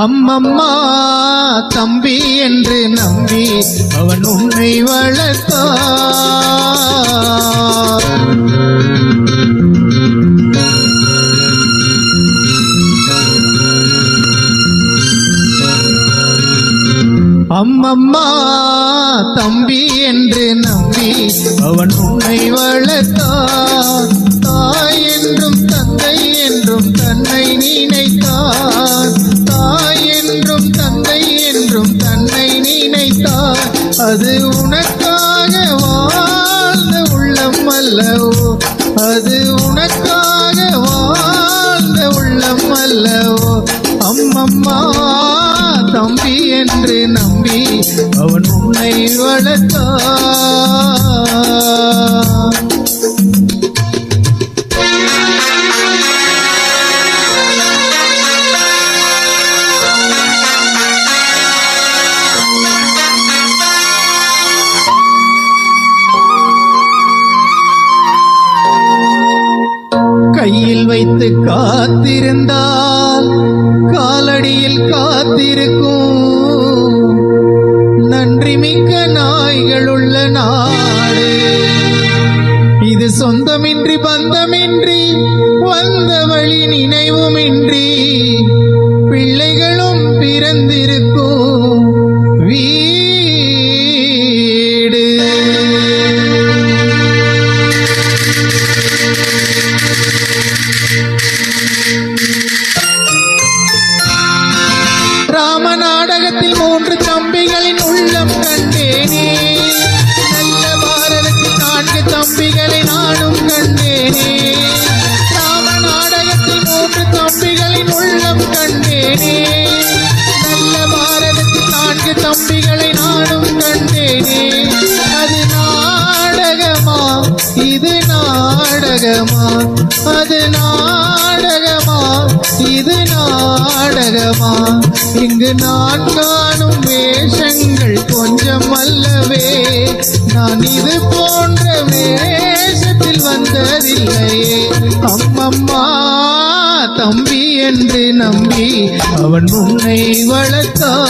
அம்மம்மா தம்பி என்று நம்பி அவன் உன்னை வளர்த்தான். அம்மம்மா தம்பி என்று நம்பி அவன் உன்னை வளர்த்தான். தாய் என்றும் தந்தை என்றும் தன்னை நினைத்தான். தாய் என்றும் தந்தை என்றும் தன்னை நினைத்தான். அது உனக்காக வாழ்ந்த உள்ளம் அல்லவோ, அது உனக்காக வாழ்ந்த உள்ளம் அல்லவோ. அம்மம்மா தம்பி என்று நம்பி அவன் உன்னை வளர்த்தான். கையில் வைத்து காத்திருந்தால் காலடியில் காத்திருக்கும் நன்றி மிக்க நாய்கள் உள்ள நாடு இது. சொந்தமின்றி பந்தமின்றி வந்த வழி நினைவுமின்றி பிள்ளைகளும் பிறந்திருக்கும் வீடு. ராம நாடகத்தில் 3 தம்பிகளின் உள்ளம் கண்டேனே. நல்ல பாரதத்தில் 4 தம்பிகளை நானும் கண்டேனே. ராம நாடகத்தில் 3 தம்பிகளின் உள்ளம் கண்டேனே. நல்ல பாரதத்தில் 4 தம்பிகளை நானும் கண்டேனே. அது நாடகமா இது நாடகமா, அது நாடகமா இது நாடகமா. இங்கு நான் காணும் வேஷங்கள் கொஞ்சம் அல்லவே. நான் இது போன்ற வேஷத்தில் வந்ததில்லையே. அம்மம்மா தம்பி என்று நம்பி அவன் உன்னை வளர்த்தான்.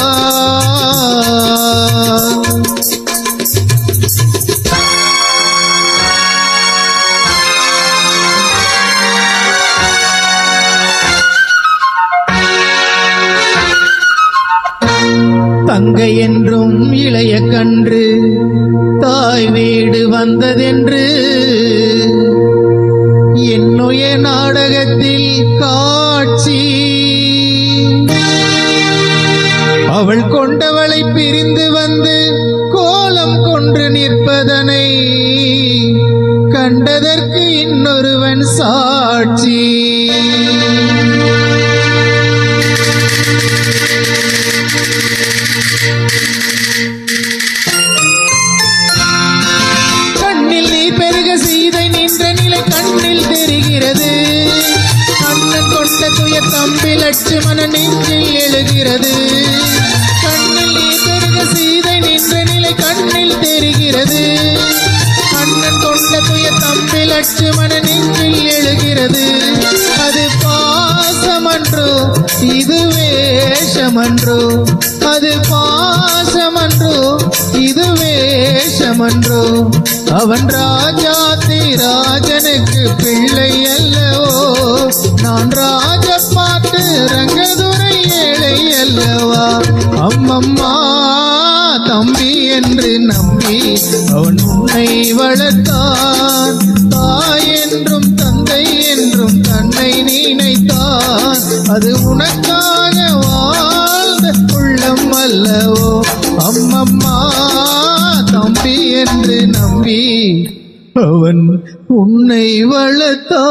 தங்கை என்றும் இளைய கன்று தாய் வீடு வந்ததென்று என்னுய நாடகத்தில் காட்சி. அவள் கொண்டவளை பிரிந்து வந்து கோலம் கொன்று நிற்பதனை கண்டதற்கு இன்னொருவன் சாட்சி. கண்ணில் நீர் பெருக சீதை நின்ற நிலை கண்ணில் தெரிகிறது. அண்ணன் கொண்ட துயர் தம்பி லட்சுமண நெஞ்சில் எழுகிறது. கண்ணில் நீர் பெருக சீதை நின்ற நிலை கண்ணில் தெரிகிறது. அண்ணன் கொண்ட துயர் தம்பி லட்சுமண நெஞ்சில் எழுகிறது. அது பாசமன்றோ இது வேஷமன்றோ, அது பாசமன்றோ இது வேஷமன்றோ. அவன் ராஜாதி ராஜனுக்கு பிள்ளை அல்லவோ, நான் ராஜ பாட்டு ரங்கதுரை ஏழை அல்லவா. அம்மம்மா தம்பி என்று நம்பி அவன் உன்னை வளர்த்தான். தாய் என்றும் தந்தை என்றும் தன்னை நினைத்தான். அது உனக்காக வாழ்ந்த உள்ளம் அல்லவோ. அம்மம்மா தம்பி என்று நம்பி அவன் உன்னை வளர்த்தான்.